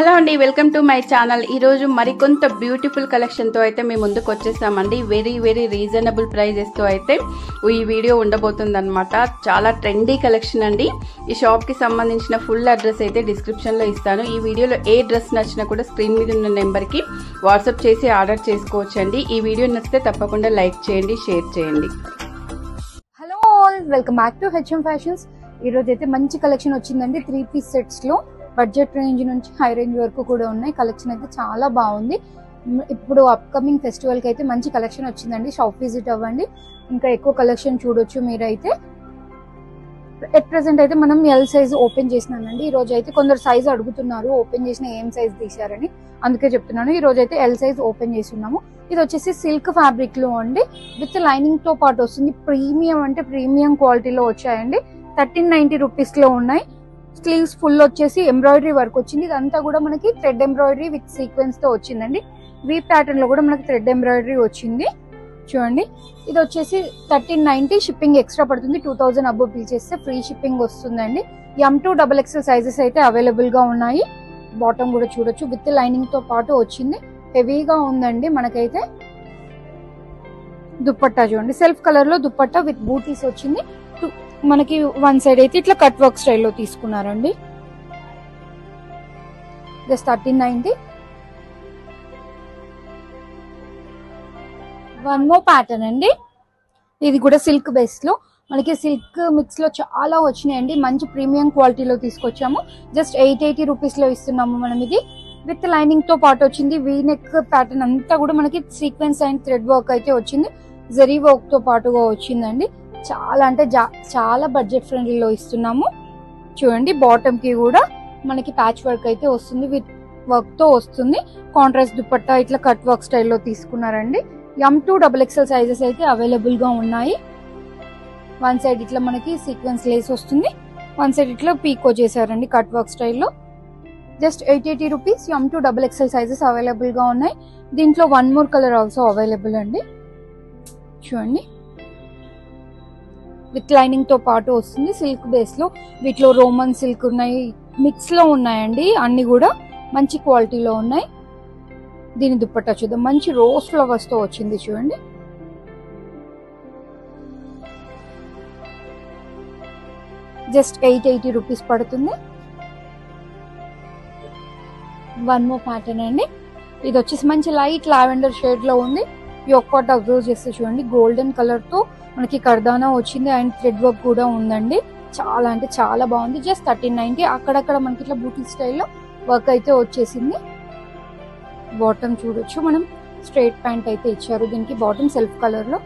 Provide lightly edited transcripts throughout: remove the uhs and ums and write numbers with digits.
Hello అండి, welcome to my channel. ఈరోజు మరికొంత బ్యూటిఫుల్ కలెక్షన్తో అయితే మేము ముందుకు వచ్చేసామండి. వెరీ రీజనబుల్ ప్రైజెస్తో అయితే ఈ వీడియో ఉండబోతుందన్నమాట. చాలా ట్రెండీ కలెక్షన్ అండి. ఈ షాప్కి సంబంధించిన ఫుల్ అడ్రస్ అయితే డిస్క్రిప్షన్లో ఇస్తాను. ఈ వీడియోలో ఏ డ్రెస్ నచ్చినా కూడా స్క్రీన్ మీద ఉన్న నెంబర్కి వాట్సాప్ చేసి ఆర్డర్ చేసుకోవచ్చండి. ఈ వీడియో నచ్చితే తప్పకుండా లైక్ చేయండి, షేర్ చేయండి. Hello all, welcome back to HM fashions. ఈరోజు అయితే మంచి కలెక్షన్ వచ్చిందండి. 3 పీస్ సెట్స్లో బడ్జెట్ రేంజ్ నుంచి హై రేంజ్ వరకు కూడా ఉన్నాయి. కలెక్షన్ అయితే చాలా బాగుంది. ఇప్పుడు అప్కమింగ్ ఫెస్టివల్కి అయితే మంచి కలెక్షన్ వచ్చిందండి. షాప్ విజిట్ అవ్వండి, ఇంకా ఎక్కువ కలెక్షన్ చూడొచ్చు మీరైతే. ఎట్ ప్రెసెంట్ అయితే మనం ఎల్ సైజ్ ఓపెన్ చేసినానండి. ఈ రోజు అయితే కొందరు సైజ్ అడుగుతున్నారు, ఓపెన్ చేసిన ఏం సైజ్ తీశారని, అందుకే చెప్తున్నాను. ఈ రోజు అయితే ఎల్ సైజ్ ఓపెన్ చేసి ఉన్నాము. ఇది వచ్చేసి సిల్క్ ఫ్యాబ్రిక్ లో అండి, విత్ లైనింగ్ తో పాటు వస్తుంది. ప్రీమియం అంటే ప్రీమియం క్వాలిటీలో వచ్చాయండి. 1390 రూపీస్ లో ఉన్నాయి. స్లీవ్స్ ఫుల్ వచ్చేసి ఎంబ్రాయిడరీ వర్క్ వచ్చింది. ఇదంతా కూడా మనకి థ్రెడ్ ఎంబ్రాయిడరీ విత్ సీక్వెన్స్ తో వచ్చిందండి. వీ ప్యాటర్న్ లో కూడా మనకి థ్రెడ్ ఎంబ్రాయిడరీ వచ్చింది. చూడండి, ఇది వచ్చేసి 1390. షిప్పింగ్ ఎక్స్ట్రా పడుతుంది. 2000 అబోవ్ బిల్ చేస్తే ఫ్రీ షిప్పింగ్ వస్తుందండి. M2XXL సైజెస్ అయితే అవైలబుల్ గా ఉన్నాయి. బాటమ్ కూడా చూడొచ్చు, విత్ లైనింగ్ తో పాటు వచ్చింది. హెవీగా ఉందండి. మనకైతే దుప్పట్టా చూడండి, సెల్ఫ్ కలర్ లో దుప్పట్టా విత్ బూటీస్ వచ్చింది. మనకి వన్ సైడ్ అయితే ఇట్లా కట్ వర్క్ స్టైల్లో తీసుకున్నారండి. జస్ట్ 1390. వన్ మోర్ ప్యాటర్న్ అండి. ఇది కూడా సిల్క్ బేస్ లో మనకి సిల్క్ మిక్స్ లో చాలా వచ్చినాయండి. మంచి ప్రీమియం క్వాలిటీలో తీసుకొచ్చాము. జస్ట్ 880 రూపీస్ లో ఇస్తున్నాము మనం. ఇది విత్ లైనింగ్ తో పాటు వచ్చింది. వీ నెక్ ప్యాటర్న్ అంతా కూడా మనకి సీక్వెన్స్ అండ్ థ్రెడ్ వర్క్ అయితే వచ్చింది. జరీ వర్క్ తో పాటుగా వచ్చిందండి. చాలా అంటే చాలా బడ్జెట్ ఫ్రెండ్లీలో ఇస్తున్నాము. చూడండి, బాటమ్ కి కూడా మనకి ప్యాచ్ వర్క్ అయితే వస్తుంది, విత్ వర్క్ తో వస్తుంది. కాంట్రాస్ట్ దుపట్టా ఇట్లా కట్ వర్క్ స్టైల్లో తీసుకున్నారండి. M2XXL సైజెస్ అయితే అవైలబుల్ గా ఉన్నాయి. వన్ సైడ్ ఇట్లా మనకి సీక్వెన్స్ లేస్ వస్తుంది, వన్ సైడ్ ఇట్లా పీకో చేశారండి కట్ వర్క్ స్టైల్లో. Just 880 rupees. M2XXL sizes available గా ఉన్నాయి. దీంట్లో one more colour also available అండి. చూడండి, విత్ లైనింగ్ తో పాటు వస్తుంది. సిల్క్ బేస్ లో వీటిలో రోమన్ సిల్క్ ఉన్నాయి, మిక్స్ లో ఉన్నాయండి. అన్ని కూడా మంచి క్వాలిటీలో ఉన్నాయి. దీని దుప్పట్టా చూద్దాం. మంచి రోజ్ ఫ్లవర్స్ తో వచ్చింది చూడండి. జస్ట్ 880 రూపీస్ పడుతుంది. వన్ మోర్ ప్యాటర్న్ అండి. ఇది వచ్చేసి మంచి లైట్ లావెండర్ షేడ్ లో ఉంది. ఈ ఒక్కటి అబ్జర్వ్ చేస్తే చూడండి, గోల్డెన్ కలర్ తో మనకి కర్దానా వచ్చింది అండ్ థ్రెడ్ వర్క్ కూడా ఉందండి. చాలా అంటే చాలా బాగుంది. జస్ట్ 1390. అక్కడక్కడ మనకి ఇట్లా బూటీ స్టైల్లో వర్క్ అయితే వచ్చేసింది. బాటమ్ చూడొచ్చు, మనం స్ట్రైట్ ప్యాంట్ అయితే ఇచ్చారు దీనికి. బాటమ్ సెల్ఫ్ కలర్ లో,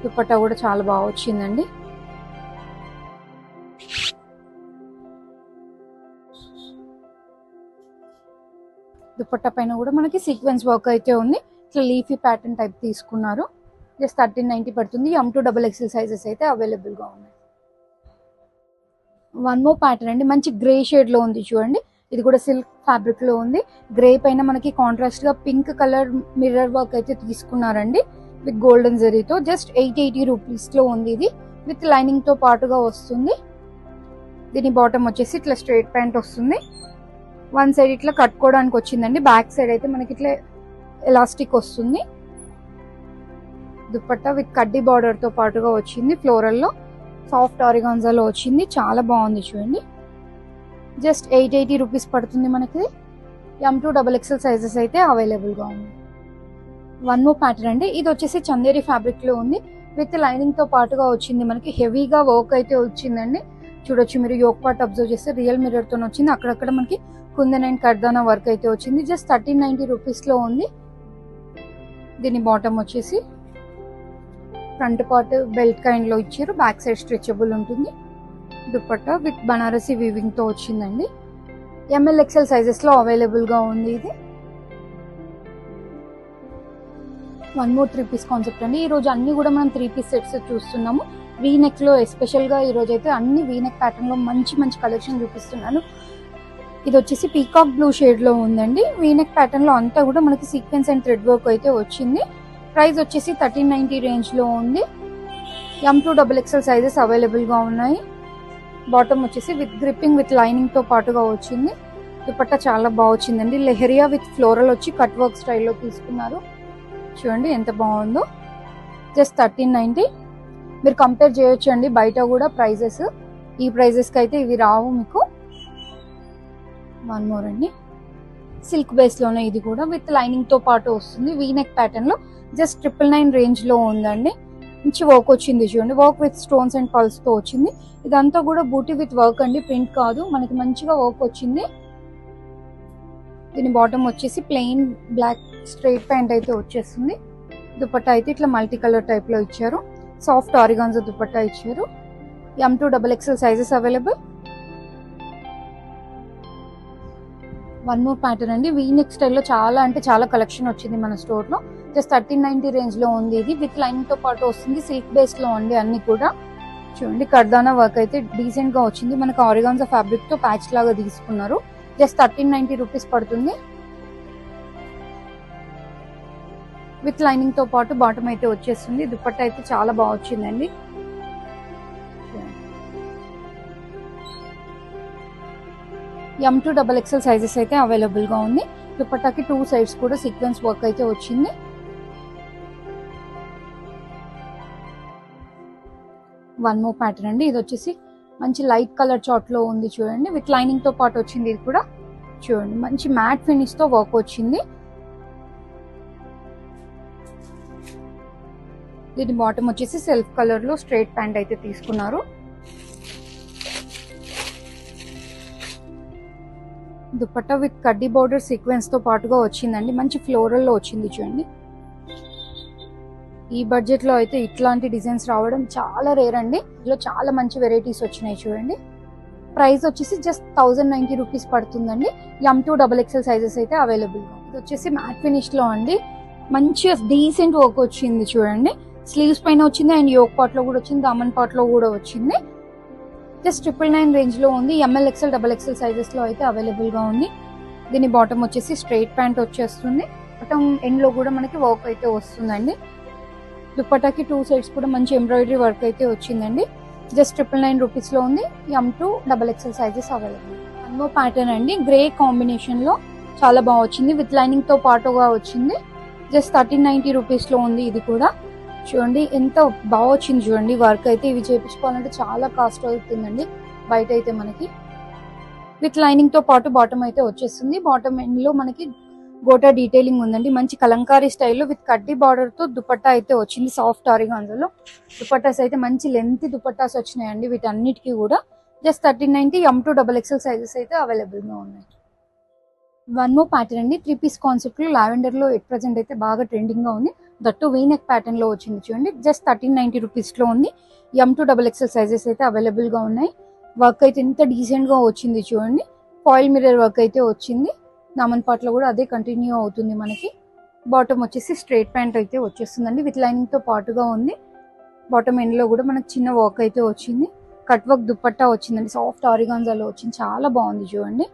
దుపట్టా కూడా చాలా బాగా వచ్చిందండి. దుపట్టా పైన కూడా మనకి సీక్వెన్స్ వర్క్ అయితే ఉంది. ఇట్లా లీఫీ ప్యాటర్న్ టైప్ తీసుకున్నారు. జస్ట్ 1390 పడుతుంది. M2XXL సైజెస్ అయితే అవైలబుల్ గా ఉన్నాయి. వన్ మోర్ ప్యాటర్న్ అండి. మంచి గ్రే షేడ్ లో ఉంది చూడండి. ఇది కూడా సిల్క్ ఫ్యాబ్రిక్ లో ఉంది. గ్రే పైన మనకి కాంట్రాస్ట్ గా పింక్ కలర్ మిర్రర్ వర్క్ అయితే తీసుకున్నారండి, విత్ గోల్డెన్ జరీతో. జస్ట్ 880 రూపీస్ లో ఉంది. ఇది విత్ లైనింగ్ తో పాటుగా వస్తుంది. దీని బాటమ్ వచ్చేసి ఇట్లా స్ట్రైట్ ప్యాంట్ వస్తుంది. వన్ సైడ్ ఇట్లా కట్టుకోవడానికి వచ్చిందండి. బ్యాక్ సైడ్ అయితే మనకి ఇట్లా ఎలాస్టిక్ వస్తుంది. దుపట్టా విత్ కడ్డీ బార్డర్ తో పాటుగా వచ్చింది. ఫ్లోరల్ లో సాఫ్ట్ ఆరిగాన్జాలో వచ్చింది. చాలా బాగుంది చూడండి. జస్ట్ 880 రూపీస్ పడుతుంది మనకి. M2XXL సైజెస్ అయితే అవైలబుల్ గా ఉంది. వన్ మోర్ ప్యాటర్న్ అండి. ఇది వచ్చేసి చందేరి ఫ్యాబ్రిక్ లో ఉంది, విత్ లైనింగ్ తో పాటుగా వచ్చింది. మనకి హెవీగా వర్క్ అయితే వచ్చిందండి. చూడొచ్చు మీరు, యోక్ పార్ట్ అబ్జర్వ్ చేస్తే రియల్ మిర్రర్ తో వచ్చింది. అక్కడక్కడ మనకి కుందన్ అండ్ కర్దానా వర్క్ అయితే వచ్చింది. జస్ట్ 1390 రూపీస్ లో ఉంది. దీని బాటమ్ వచ్చేసి ఫ్రంట్ పార్ట్ బెల్ట్ కైండ్ లో ఇచ్చారు, బ్యాక్ సైడ్ స్ట్రెచబుల్ ఉంటుంది. దుపట్టా విత్ బనారసి వీవింగ్ తో వచ్చిందండి. MLXL సైజెస్ లో అవైలబుల్ గా ఉంది. ఇది వన్ మోర్ 3 పీస్ కాన్సెప్ట్ అండి. ఈ రోజు అన్ని కూడా మనం 3 పీస్ సెట్స్ చూస్తున్నాము. వీ నెక్ లో ఎస్పెషల్ గా ఈ రోజు అయితే అన్ని వీ నెక్ ప్యాటర్న్ లో మంచి మంచి కలెక్షన్ చూపిస్తున్నాను. ఇది వచ్చేసి పీకాక్ బ్లూ షేడ్ లో ఉందండి. వీ నెక్ ప్యాటర్న్ లో అంతా కూడా మనకి సీక్వెన్స్ అండ్ థ్రెడ్ వర్క్ అయితే వచ్చింది. ప్రైస్ వచ్చేసి 1390 రేంజ్ లో ఉంది. M2XXL సైజెస్ అవైలబుల్ గా ఉన్నాయి. బాటమ్ వచ్చేసి విత్ గ్రిప్పింగ్ విత్ లైనింగ్ తో పాటుగా వచ్చింది. దుపట్టా చాలా బాగా వచ్చిందండి. లెహరియా విత్ ఫ్లోరల్ వచ్చి కట్ వర్క్ స్టైల్లో తీసుకున్నారు. చూడండి ఎంత బాగుందో. జస్ట్ 1390. మీరు కంపేర్ చేయొచ్చు అండి బయట కూడా ప్రైజెస్. ఈ ప్రైజెస్కి అయితే ఇవి రావు మీకు. వన్ మోర్ అండి, సిల్క్ బేస్లోనే ఇది కూడా విత్ లైనింగ్తో పాటు వస్తుంది. వీనెక్ ప్యాటర్న్లో జస్ట్ 999 రేంజ్లో ఉందండి. మంచి వర్క్ వచ్చింది చూడండి. వర్క్ విత్ స్టోన్స్ అండ్ పల్స్తో వచ్చింది. ఇదంతా కూడా బూటీ విత్ వర్క్ అండి, ప్రింట్ కాదు. మనకి మంచిగా వర్క్ వచ్చింది. దీని బాటమ్ వచ్చేసి ప్లెయిన్ బ్లాక్ స్ట్రైట్ ప్యాంట్ అయితే వచ్చేస్తుంది. దుపట్టా అయితే ఇట్లా మల్టీ కలర్ టైప్లో ఇచ్చారు. సాఫ్ట్ ఆరిగాన్జా దుపట్టా ఇచ్చారు. M2XXL sizes available. One more pattern అండి, వీనెక్ స్టైల్లో చాలా అంటే చాలా కలెక్షన్ వచ్చింది మన స్టోర్లో. జస్ట్ 1390 రేంజ్లో ఉంది. ఇది విత్ లైనింగ్తో పాటు వస్తుంది. సిల్క్ బేస్లో ఉంది అన్ని కూడా. చూడండి కర్దానా వర్క్ అయితే డీసెంట్గా వచ్చింది. మనకు ఆరిగాన్జా ఫ్యాబ్రిక్తో ప్యాచ్ లాగా తీసుకున్నారు. జస్ట్ 1390 రూపీస్ పడుతుంది. విత్ లైనింగ్ తో పాటు బాటమ్ అయితే వచ్చేస్తుంది. దుపట్టా అయితే చాలా బాగా వచ్చిందండి. M2XXL సైజెస్ అయితే అవైలబుల్ గా ఉంది. దుపట్టాకి 2 సైడ్స్ కూడా సీక్వెన్స్ వర్క్ అయితే వచ్చింది. వన్ మోర్ ప్యాటర్న్ అండి, ఇది వచ్చేసి మంచి లైట్ కలర్ చాట్ లో ఉంది చూడండి. విత్ లైనింగ్ తో పాటు వచ్చింది. ఇది కూడా చూడండి మంచి మ్యాట్ ఫినిష్ తో వర్క్ వచ్చింది. దీని బాటమ్ వచ్చేసి సెల్ఫ్ కలర్ లో స్ట్రైట్ ప్యాంట్ అయితే తీసుకున్నారు. దుపట్టా విత్ కడ్డీ బోర్డర్ సీక్వెన్స్ తో పాటుగా వచ్చిందండి. మంచి ఫ్లోరల్ లో వచ్చింది చూడండి. ఈ బడ్జెట్ లో అయితే ఇట్లాంటి డిజైన్స్ రావడం చాలా రేర్ అండి. ఇందులో చాలా మంచి వెరైటీస్ వచ్చినాయి చూడండి. ప్రైస్ వచ్చేసి జస్ట్ 1090 రూపీస్ పడుతుందండి. M2XXL సైజెస్ అయితే అవైలబుల్. ఇది వచ్చేసి మ్యాట్ ఫినిష్ లో అండి. మంచిగా డీసెంట్ వర్క్ వచ్చింది చూడండి. స్లీవ్స్ పైన వచ్చింది అండ్ యోక్ పార్ట్ లో కూడా వచ్చింది, దామన్ పార్ట్ లో కూడా వచ్చింది. జస్ట్ 999 రేంజ్ లో ఉంది. MLXL XXL సైజెస్ లో అయితే అవైలబుల్ గా ఉంది. దీని బాటమ్ వచ్చేసి స్ట్రైట్ ప్యాంట్ వచ్చేస్తుంది. బాటమ్ ఎండ్ లో కూడా మనకి వర్క్ అయితే వస్తుందండి. దుపట్టాకి 2 సైడ్స్ కూడా మంచి ఎంబ్రాయిడరీ వర్క్ అయితే వచ్చిందండి. జస్ట్ 999 రూపీస్ లో ఉంది. M2XXL sizes available. అన్నో ప్యాటర్న్ అండి, గ్రే కాంబినేషన్ లో చాలా బాగా వచ్చింది. విత్ లైనింగ్ తో పాటుగా వచ్చింది. జస్ట్ 1390 రూపీస్ లో ఉంది. ఇది కూడా చూడండి ఎంత బాగా వచ్చింది చూడండి. వర్క్ అయితే ఇవి చేయించుకోవాలంటే చాలా కాస్ట్ అవుతుందండి బయట అయితే మనకి. విత్ లైనింగ్ తో పాటు బాటమ్ అయితే వచ్చేస్తుంది. బాటమ్ ఎండ్ లో మనకి గోటా డీటెయిలింగ్ ఉందండి. మంచి కలంకారీ స్టైల్లో విత్ కడ్డీ బార్డర్ తో దుపట్టా అయితే వచ్చింది. సాఫ్ట్ ఆరిగాన్జాలో దుపట్టాస్ అయితే మంచి లెంత్ దుపట్టాస్ వచ్చినాయండి వీటన్నిటికీ కూడా. జస్ట్ 1390. M2XXL సైజెస్ అయితే అవైలబుల్ గా ఉన్నాయి. వన్ మోర్ ప్యాటర్న్ అండి, 3 పీస్ కాన్సెప్ట్ లో లావెండర్ లో ఎట్ ప్రెసెంట్ అయితే బాగా ట్రెండింగ్ గా ఉంది. దట్టు వీనెక్ ప్యాటర్న్ లో వచ్చింది చూడండి. జస్ట్ 1390 రూపీస్ లో ఉంది. M2XXL సైజెస్ అయితే అవైలబుల్ గా ఉన్నాయి. వర్క్ అయితే ఎంత డీసెంట్ గా వచ్చింది చూడండి. ఫాయిల్ మిర్రర్ వర్క్ అయితే వచ్చింది. నామన్ పార్ట్ లో కూడా అదే కంటిన్యూ అవుతుంది మనకి. బాటమ్ వచ్చేసి స్ట్రైట్ ప్యాంట్ అయితే వచ్చేస్తుందండి. విత్ లైనింగ్ తో పాటుగా ఉంది. బాటమ్ ఎండ్ లో కూడా మనకి చిన్న వర్క్ అయితే వచ్చింది. కట్ వర్క్ దుపట్టా వచ్చిందండి. సాఫ్ట్ ఆరిగాన్జాలో వచ్చింది. చాలా బాగుంది చూడండి.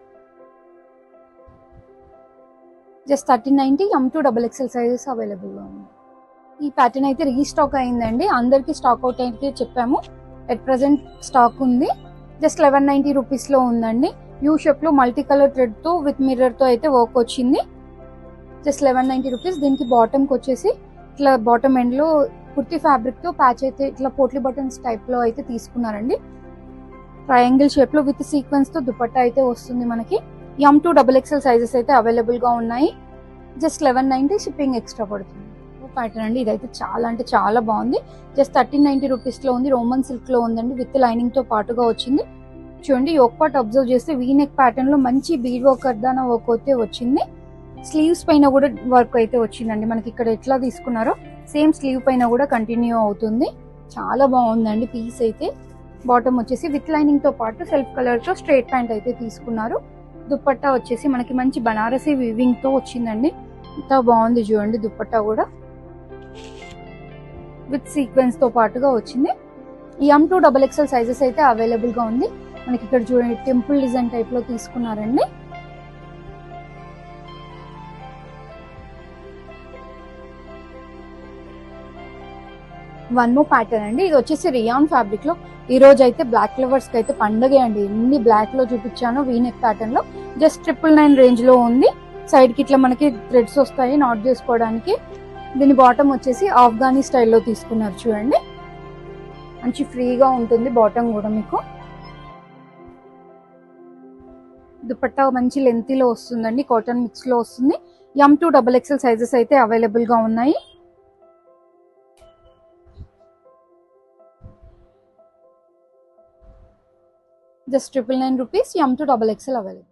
జస్ట్ 1390. M2XXL సైజెస్ అవైలబుల్ గా ఉంది. ఈ ప్యాటర్న్ అయితే రీస్టాక్ అయిందండి. అందరికి స్టాక్ అవుట్ అయితే చెప్పాము. ఎట్ ప్రెసెంట్ స్టాక్ ఉంది. జస్ట్ 1190 రూపీస్ లో ఉందండి. యూ షేప్ లో మల్టీ కలర్ థ్రెడ్ తో విత్ మిర్రర్ తో అయితే వర్క్ వచ్చింది. Just 1190 rupees. దీనికి బాటమ్ కి వచ్చేసి ఇట్లా బాటమ్ ఎండ్ లో కుర్తీ ఫ్యాబ్రిక్ తో ప్యాచ్ అయితే ఇట్లా పోట్లీ బటన్స్ టైప్ లో అయితే తీసుకున్నారండి. ట్రయాంగిల్ షేప్ లో విత్ సీక్వెన్స్ తో దుపట్టా అయితే వస్తుంది మనకి. M2XXL సైజెస్ అయితే అవైలబుల్ గా ఉన్నాయి. జస్ట్ 1190. షిప్పింగ్ ఎక్స్ట్రా పడుతుంది. ప్యాటర్న్ అండి, ఇదైతే చాలా అంటే చాలా బాగుంది. జస్ట్ 1390 రూపీస్ లో ఉంది. రోమన్ సిల్క్ లో ఉందండి. విత్ లైనింగ్ తో పాటుగా వచ్చింది చూడండి. యోక్ పార్ట్ అబ్జర్వ్ చేస్తే వీనెక్ ప్యాటర్న్ లో మంచి బీడ్ వర్క్ కర్దానా వర్క్ అయితే వచ్చింది. స్లీవ్స్ పైన కూడా వర్క్ అయితే వచ్చిందండి. మనకి ఇక్కడ ఎట్లా తీసుకున్నారో సేమ్ స్లీవ్ పైన కూడా కంటిన్యూ అవుతుంది. చాలా బాగుందండి పీస్ అయితే. బాటమ్ వచ్చేసి విత్ లైనింగ్ తో పాటు సెల్ఫ్ కలర్ తో స్ట్రైట్ ప్యాంట్ అయితే తీసుకున్నారు. దుపట్టా వచ్చేసి మనకి మంచి బనారసీ వీవింగ్ తో వచ్చిందండి. ఎంత బాగుంది చూడండి. దుపట్టా కూడా విత్ సీక్వెన్స్ తో పాటుగా వచ్చింది. M2XXL సైజెస్ అయితే అవైలబుల్ గా ఉంది. మనకి ఇక్కడ చూడండి టెంపుల్ డిజైన్ టైప్ లో తీసుకున్నారండి. వన్ మోర్ ప్యాటర్న్ అండి, ఇది వచ్చేసి రియాన్ ఫ్యాబ్రిక్ లో. ఈ రోజు అయితే బ్లాక్ లవర్స్ కి అయితే పండగే అండి. ఎన్ని బ్లాక్ లో చూపించానో వీనెక్ ప్యాటర్న్ లో జస్ట్ 999 రేంజ్ లో ఉంది. సైడ్ కి ఇట్లా మనకి థ్రెడ్స్ వస్తాయి నాట్ చేసుకోవడానికి. దీని బాటమ్ వచ్చేసి ఆఫ్ఘనీ స్టైల్లో తీసుకున్నారు చూడండి. మంచి ఫ్రీగా ఉంటుంది బాటమ్ కూడా. మీకు దుపట్టా మంచి లెంతీలో వస్తుందండి, కాటన్ మిక్స్ లో వస్తుంది. M2 XXL సైజెస్ అయితే అవైలబుల్ గా ఉన్నాయి. Just 999 rupees, M2 XXL available.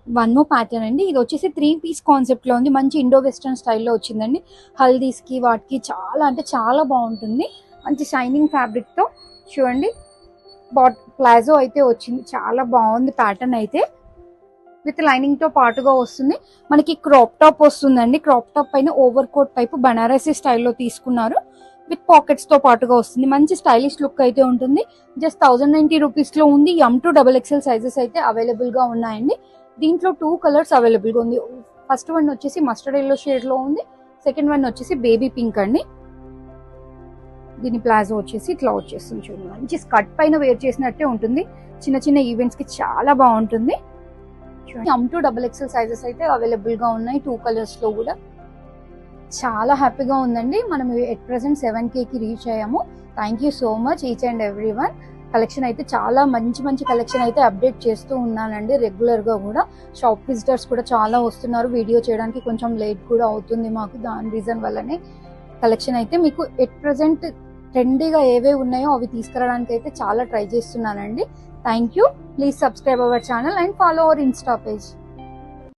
One more pattern అండి. ఇది వచ్చేసి 3 పీస్ కాన్సెప్ట్ లో ఉంది. మంచి ఇండో వెస్టర్న్ స్టైల్లో వచ్చిందండి. హల్దీస్ కి వాటికి చాలా అంటే చాలా బాగుంటుంది. మంచి షైనింగ్ ఫ్యాబ్రిక్ తో చూడండి. ప్లాజో అయితే వచ్చింది, చాలా బాగుంది ప్యాటర్న్ అయితే. విత్ లైనింగ్ తో పాటుగా వస్తుంది. మనకి క్రాప్ టాప్ వస్తుందండి. క్రాప్ టాప్ పైన ఓవర్ కోట్ టైప్ బనారసీ స్టైల్లో తీసుకున్నారు. విత్ పాకెట్స్ తో పాటుగా వస్తుంది. మంచి స్టైలిష్ లుక్ అయితే ఉంటుంది. జస్ట్ 1090 రూపీస్ లో ఉంది. M2 XXL సైజెస్ అయితే అవైలబుల్ గా ఉన్నాయండి. దీంట్లో 2 కలర్స్ అవైలబుల్ గా ఉంది. ఫస్ట్ వన్ వచ్చేసి మస్టర్డ్ ఎల్లో షేడ్ లో ఉంది. సెకండ్ వన్ వచ్చేసి బేబీ పింక్ అండి. దీని ప్లాజో వచ్చేసి ఇట్లా వచ్చేస్తుంది చూడండి. మంచి స్కర్ట్ పైన వేర్ చేసినట్టే ఉంటుంది. చిన్న చిన్న ఈవెంట్స్ కి చాలా బాగుంటుంది. M2 XXL సైజెస్ అయితే అవైలబుల్ గా ఉన్నాయి 2 కలర్స్ లో కూడా. చాలా హ్యాపీగా ఉందండి. మనం ఎట్ ప్రెసెంట్ 7K కి రీచ్ అయ్యాము. Thank you so much each and every one. Collection అయితే చాలా మంచి కలెక్షన్ అయితే అప్డేట్ చేస్తూ ఉన్నానండి రెగ్యులర్ గా కూడా. షాప్ విజిటర్స్ కూడా చాలా వస్తున్నారు. వీడియో చేయడానికి కొంచెం లేట్ కూడా అవుతుంది మాకు. దాని రీజన్ వల్లనే కలెక్షన్ అయితే మీకు ఎట్ ప్రెసెంట్ ట్రెండీగా ఏవే ఉన్నాయో అవి తీసుకురావడానికి అయితే చాలా ట్రై చేస్తున్నానండి. Thank you. Please subscribe our channel and follow our Insta page.